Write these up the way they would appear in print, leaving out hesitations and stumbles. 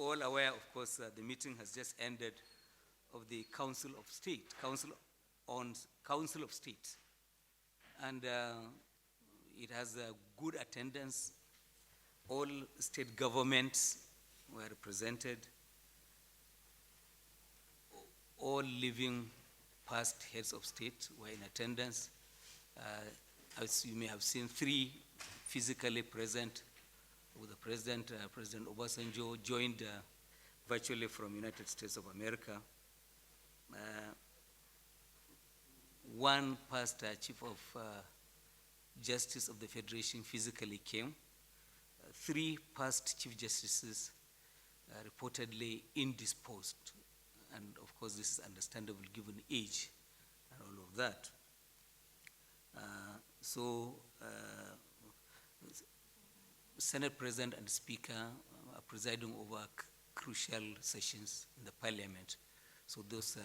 all aware, of course, the meeting has just ended of the Council of State, Council of State. And it has a good attendance. All state governments were represented. All living past heads of state were in attendance. As you may have seen, 3 physically present with the President. President Obasanjo joined virtually from United States of America. 1 past Chief of Justice of the Federation physically came. 3 past Chief Justices reportedly indisposed. And of course, this is understandable given age and all of that. Senate President and Speaker are presiding over crucial sessions in the Parliament. So those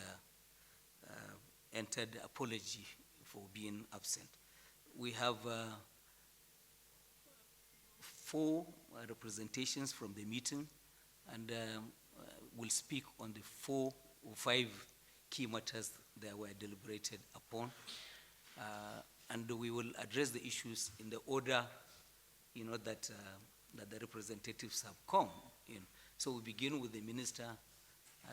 entered apology for being absent. We have 4 representations from the meeting, and we'll speak on the 4 or 5 key matters that were deliberated upon. And we will address the issues in the order, that the representatives have come in. So we begin with the Minister,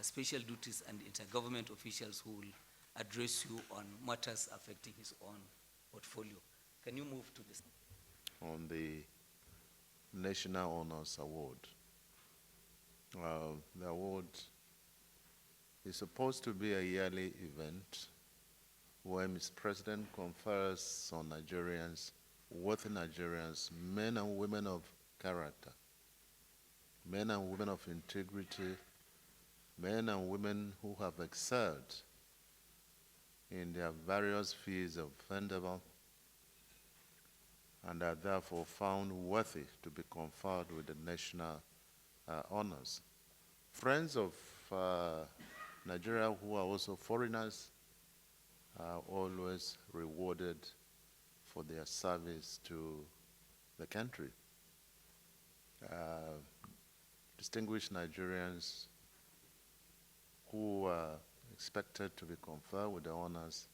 Special Duties and Intergovernment officials who will address you on matters affecting his own portfolio. Can you move to this? On the National Honors Award. The award is supposed to be a yearly event where Mr. President confers on Nigerians, worthy Nigerians, men and women of character, men and women of integrity, men and women who have excelled in their various fields of endeavor and are therefore found worthy to be conferred with the national honors. Friends of Nigeria who are also foreigners are always rewarded for their service to the country. Distinguished Nigerians who are expected to be conferred with the honors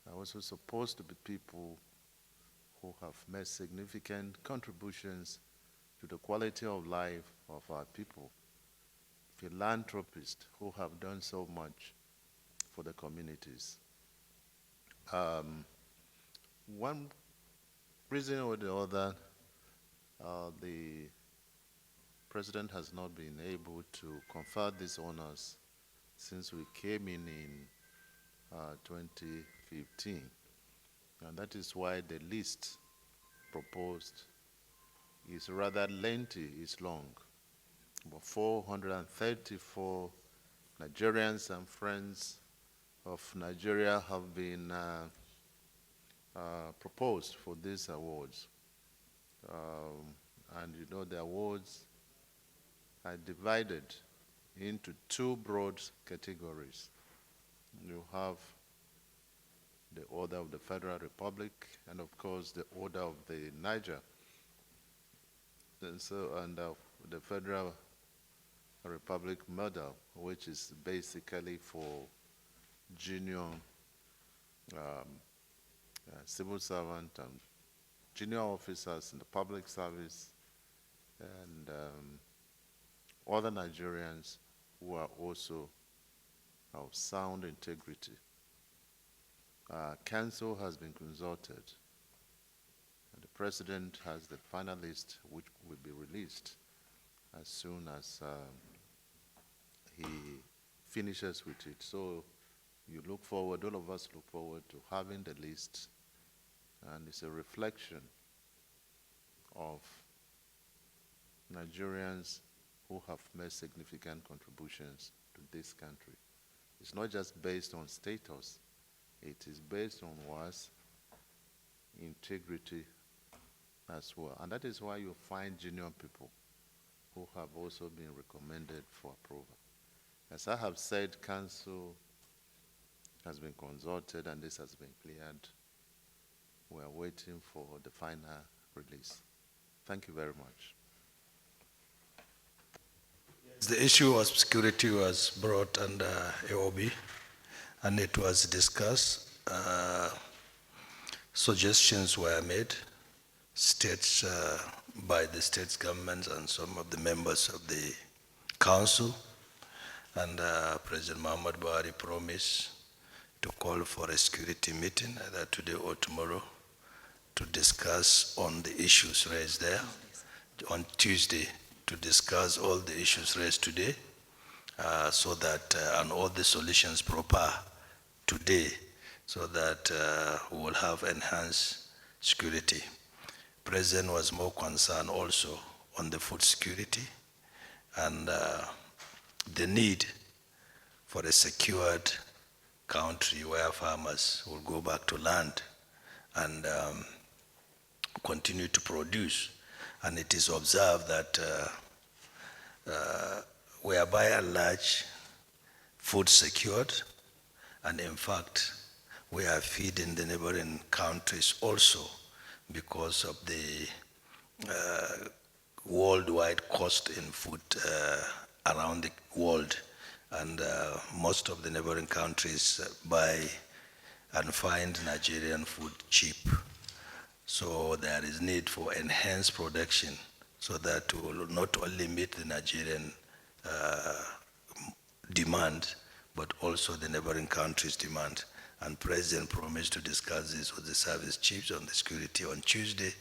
are also supposed to be people who have made significant contributions to the quality of life of our people, philanthropists who have done so much for the communities. One reason or the other, the President has not been able to confer these honors since we came in 2015. And that is why the list proposed is rather lengthy, it's long. About 434 Nigerians and friends of Nigeria have been proposed for these awards. And the awards are divided into 2 broad categories. You have the Order of the Federal Republic, and of course the Order of the Niger. And the Federal Republic Medal, which is basically for junior civil servant and junior officers in the public service, and other Nigerians who are also of sound integrity. Council has been consulted, and the President has the final list, which will be released as soon as he finishes with it. So you look forward, all of us look forward to having the list, and it's a reflection of Nigerians who have made significant contributions to this country. It's not just based on status, it is based on worth, integrity as well. And that is why you find junior people who have also been recommended for approval. As I have said, Council has been consulted and this has been cleared. We are waiting for the final release. Thank you very much. Yes, the issue of security was brought under AOB, and it was discussed. Suggestions were made, states by the states governments and some of the members of the council, and President Muhammad Buhari promised to call for a security meeting either today or tomorrow to discuss on the issues raised there. On Tuesday, to discuss all the issues raised today, so that and all the solutions proper today, so that we will have enhanced security. President was more concerned also on the food security and the need for a secured country where farmers will go back to land and continue to produce. And it is observed that we are by and large food secured, and in fact we are feeding the neighboring countries also because of the worldwide cost in food around the world, and most of the neighboring countries buy and find Nigerian food cheap. So there is need for enhanced production so that we will not only meet the Nigerian demand, but also the neighboring countries' demand. And President promised to discuss this with the service chiefs on the security on Tuesday,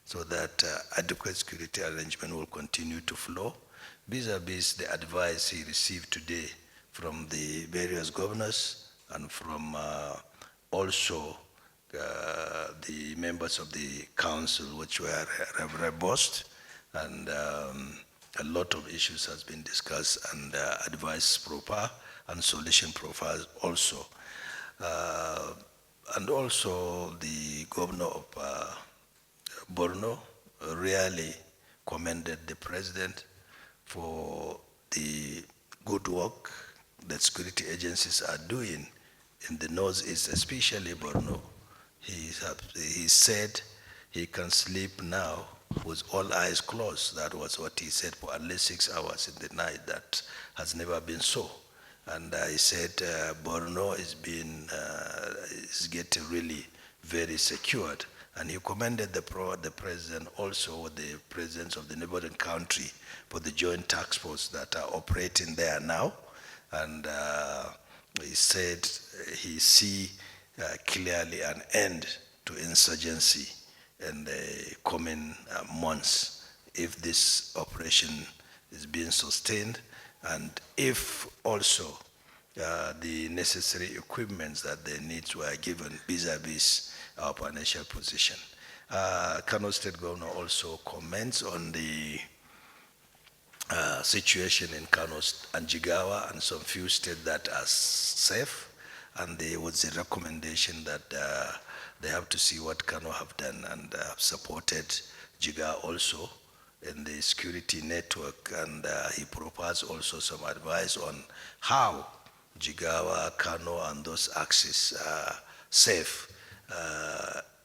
so that adequate security arrangement will continue to flow, vis-a-vis the advice he received today from the various governors and from also the members of the council, which were robust, and a lot of issues has been discussed, and advice proper and solution proper also. And also the governor of Borno really commended the president for the good work that security agencies are doing in the northeast, especially Borno. He said he can sleep now with all eyes closed. That was what he said for at least 6 hours in the night. That has never been so. And he said Borno is getting really very secured. And he commended the president, also the presidents of the neighboring country, for the joint task force that are operating there now. And he said he see clearly an end to insurgency in the coming months if this operation is being sustained, and if also the necessary equipments that they need were given vis-a-vis our financial position. Kano State Governor also comments on the situation in Kano and Jigawa and some few states that are safe, and there was a recommendation that they have to see what Kano have done, and have supported Jigawa also in the security network, and he proposed also some advice on how Jigawa, Kano, and those axes are safe,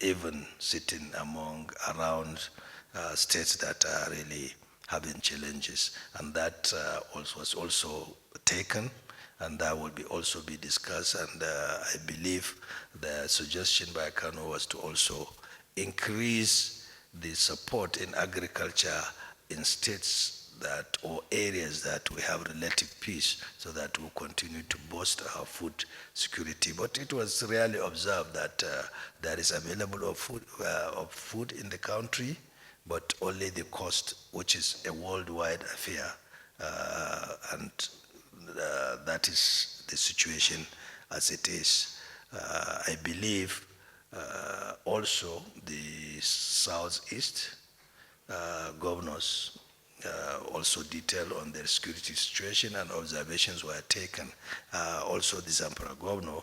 even sitting around states that are really having challenges. And that was also taken, and that will also be discussed. And I believe the suggestion by Kano was to also increase the support in agriculture in states that, or areas that we have relative peace, so that we'll continue to boost our food security. But it was really observed that there is available of food in the country, but only the cost, which is a worldwide affair, and that is the situation as it is. I believe also the Southeast governors also detail on their security situation, and observations were taken. Also the Zamfara governor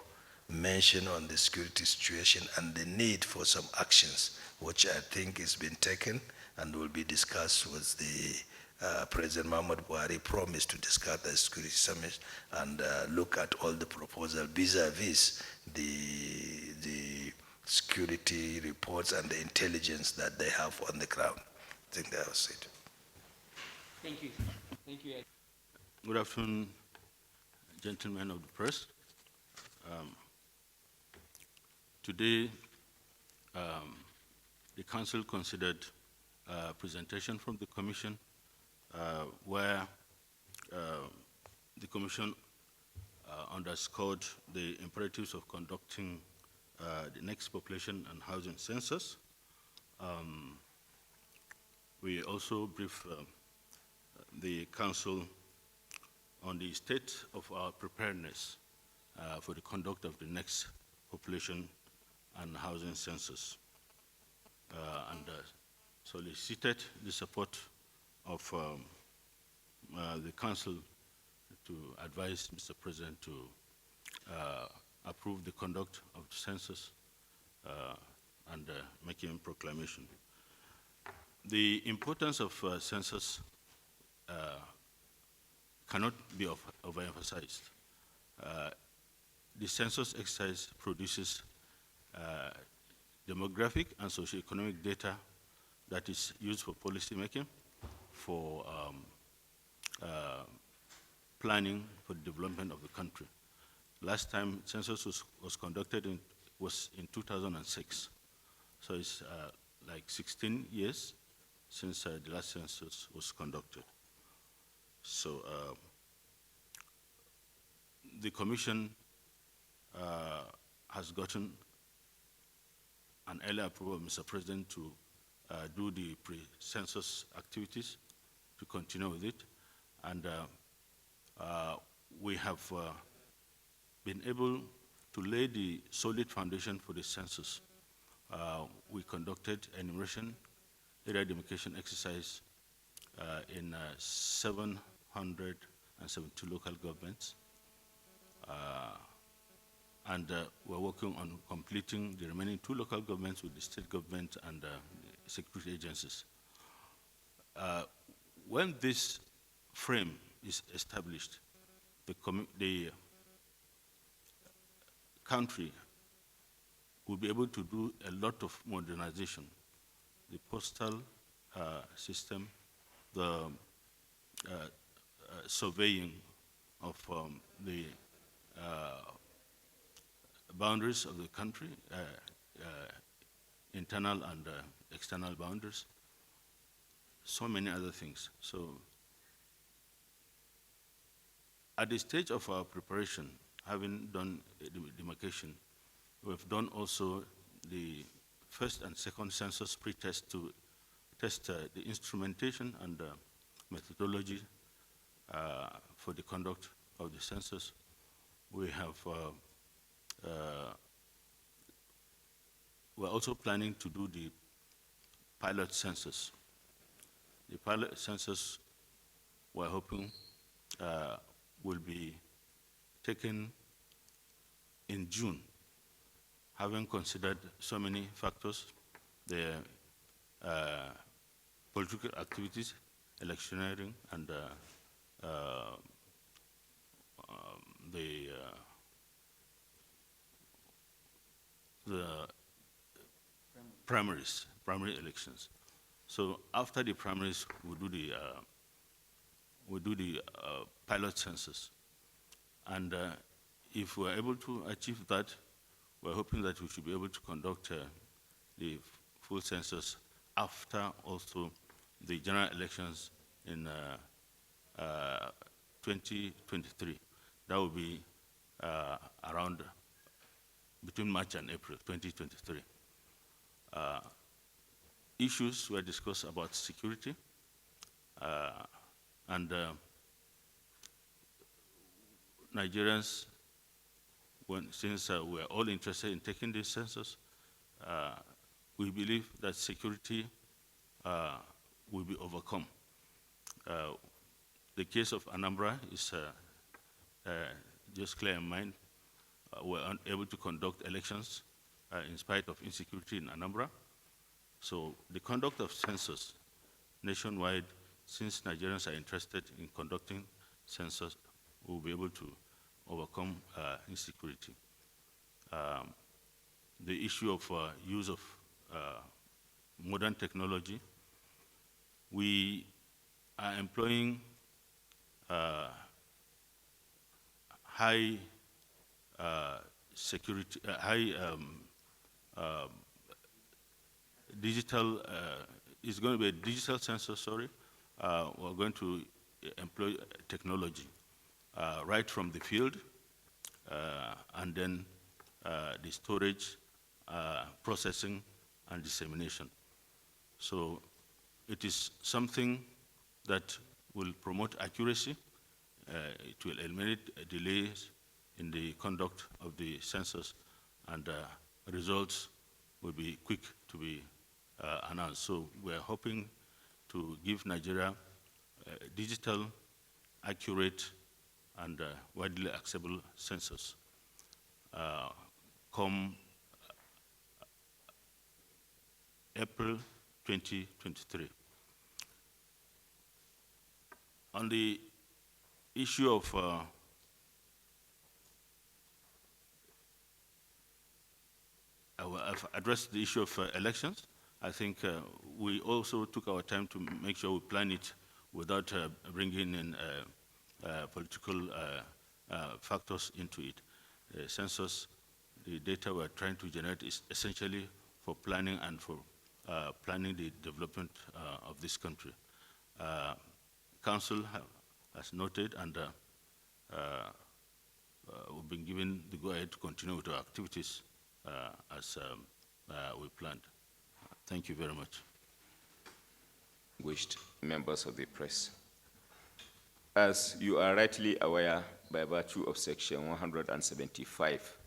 mentioned on the security situation and the need for some actions, which I think is being taken and will be discussed with the President Muhammad Buhari promised to discuss the security summit and look at all the proposals vis-a-vis the security reports and the intelligence that they have on the ground. I think that was it. Thank you. Thank you. Good afternoon, gentlemen of the press. Today, the Council considered a presentation from the Commission where the Commission underscored the imperatives of conducting the next population and housing census. We also briefed the Council on the state of our preparedness for the conduct of the next population and housing census, and solicited the support of the Council to advise Mr. President to approve the conduct of the census and making a proclamation. The importance of census cannot be overemphasized. The census exercise produces demographic and socioeconomic data that is used for policy making, for planning for the development of the country. Last time census was conducted was in 2006. So it's like 16 years since the last census was conducted. So the Commission has gotten an early approval of Mr. President to do the pre-census activities, to continue with it. And we have been able to lay the solid foundation for the census. We conducted an enumeration area demarcation exercise in 772 local governments. And we're working on completing the remaining 2 local governments with the state government and security agencies. When this frame is established, the country will be able to do a lot of modernization. The postal system, the surveying of the boundaries of the country, internal and external boundaries, so many other things. So at the stage of our preparation, having done the demarcation, we've done also the first and second census pre-test to test the instrumentation and methodology for the conduct of the census. We have we're also planning to do the pilot census. The pilot census, we're hoping, will be taken in June, having considered so many factors, the political activities, electioneering, and the primary elections. So after the primaries, we'll do the pilot census. And if we're able to achieve that, we're hoping that we should be able to conduct the full census after also the general elections in 2023. That will be around between March and April 2023. Issues were discussed about security, and Nigerians, since we're all interested in taking this census, we believe that security will be overcome. The case of Anambra is just clear in mind. We're unable to conduct elections in spite of insecurity in Anambra. So the conduct of census nationwide, since Nigerians are interested in conducting census, we'll be able to overcome insecurity. The issue of use of modern technology, we are employing high security, high digital, it's going to be a digital census, sorry. We're going to employ technology right from the field, and then the storage, processing, and dissemination. So it is something that will promote accuracy. It will eliminate delays in the conduct of the census, and results will be quick to be announced. So we're hoping to give Nigeria digital, accurate, and widely accessible census come April 2023. On the issue of I've addressed the issue of elections. I think we also took our time to make sure we plan it without bringing in political factors into it. The census, the data we're trying to generate is essentially for planning and for planning the development of this country. Council has noted, and we've been given the go-ahead to continue with our activities as we planned. Thank you very much. Distinguished members of the press, as you are rightly aware, by virtue of Section 175,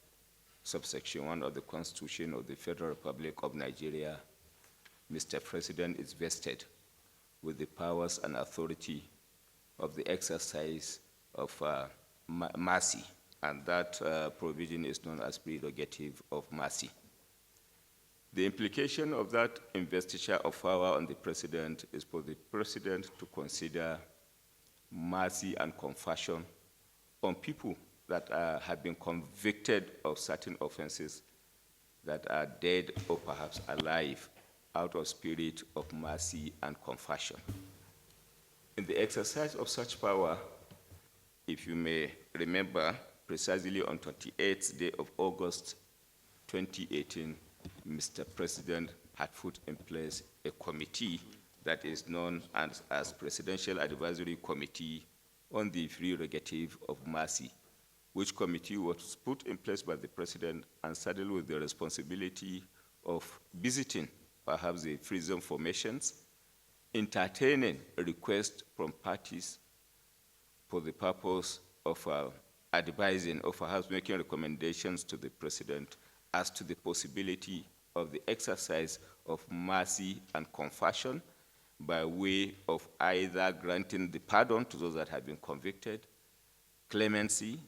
subsection 1 of the Constitution of the Federal Republic of Nigeria, Mr. President is vested with the powers and authority of the exercise of mercy, and that provision is known as prerogative of mercy. The implication of that investiture of power on the president is for the president to consider mercy and compassion on people that have been convicted of certain offenses, that are dead or perhaps alive, out of spirit of mercy and compassion. In the exercise of such power, if you may remember, precisely on 28th day of August 2018, Mr. President had put in place a committee that is known as Presidential Advisory Committee on the Prerogative of Mercy, which committee was put in place by the President and saddled with the responsibility of visiting perhaps the free zone formations, entertaining requests from parties for the purpose of advising or perhaps making recommendations to the President as to the possibility of the exercise of mercy and compassion by way of either granting the pardon to those that have been convicted, clemency,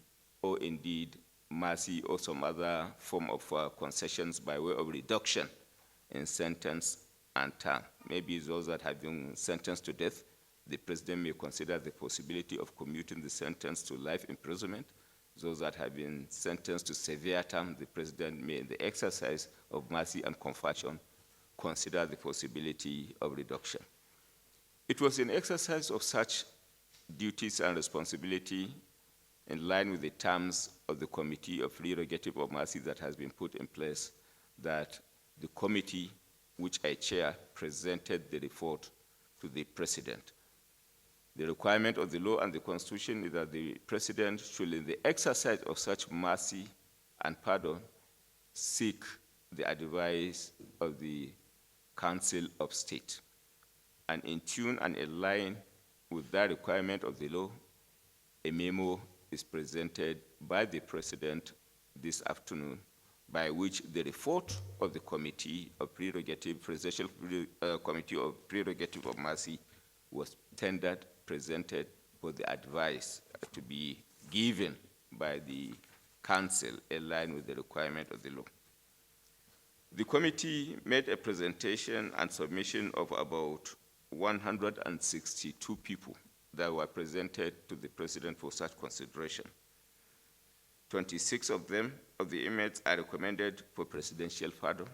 or indeed mercy or some other form of concessions by way of reduction in sentence and term. Maybe those that have been sentenced to death, the president may consider the possibility of commuting the sentence to life imprisonment. Those that have been sentenced to severe term, the president may, in the exercise of mercy and compassion, consider the possibility of reduction. It was in exercise of such duties and responsibility in line with the terms of the Committee of Prerogative of Mercy that has been put in place that the committee, which I chair, presented the report to the president. The requirement of the law and the Constitution is that the president should, in the exercise of such mercy and pardon, seek the advice of the Council of State. And in tune and in line with that requirement of the law, a memo is presented by the president this afternoon, by which the report of the Committee of Prerogative, Presidential Committee of Prerogative of Mercy was tendered, presented for the advice to be given by the Council in line with the requirement of the law. The committee made a presentation and submission of about 162 people that were presented to the president for such consideration. 26 of them, of the inmates, are recommended for presidential pardon.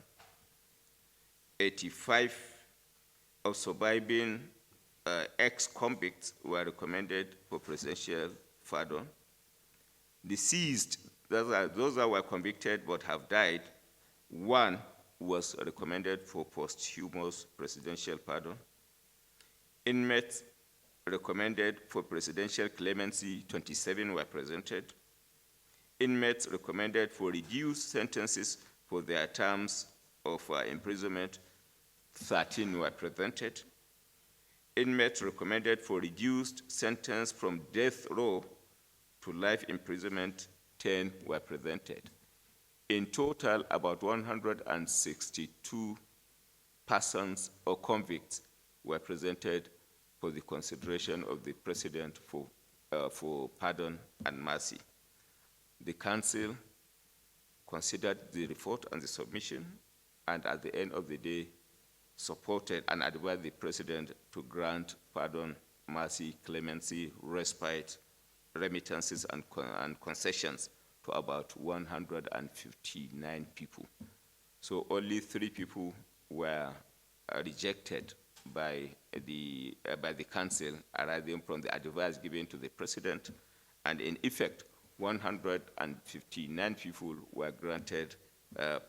85 of surviving ex-convicts were recommended for presidential pardon. Deceased, those that were convicted but have died, 1 was recommended for posthumous presidential pardon. Inmates recommended for presidential clemency, 27 were presented. Inmates recommended for reduced sentences for their terms of imprisonment, 13 were presented. Inmates recommended for reduced sentence from death row to life imprisonment, 10 were presented. In total, about 162 persons or convicts were presented for the consideration of the President for pardon and mercy. The Council considered the report and the submission, and at the end of the day, supported and advised the President to grant pardon, mercy, clemency, respite, remittances, and concessions to about 159 people. So only 3 people were rejected by the Council, arising from the advice given to the President, and in effect, 159 people were granted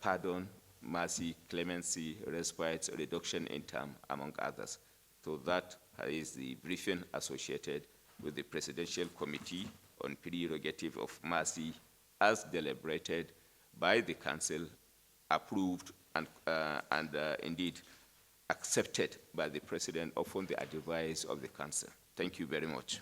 pardon, mercy, clemency, respite, reduction in term, among others. So that is the briefing associated with the Presidential Committee on Prerogative of Mercy as deliberated by the Council, approved, and indeed accepted by the President upon the advice of the Council. Thank you very much.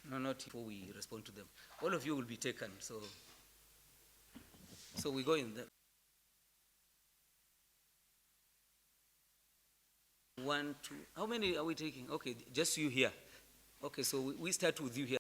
No, not before we respond to them. All of you will be taken, so we go in there. 1, 2, how many are we taking? Okay, just you here. Okay, so we start with you here.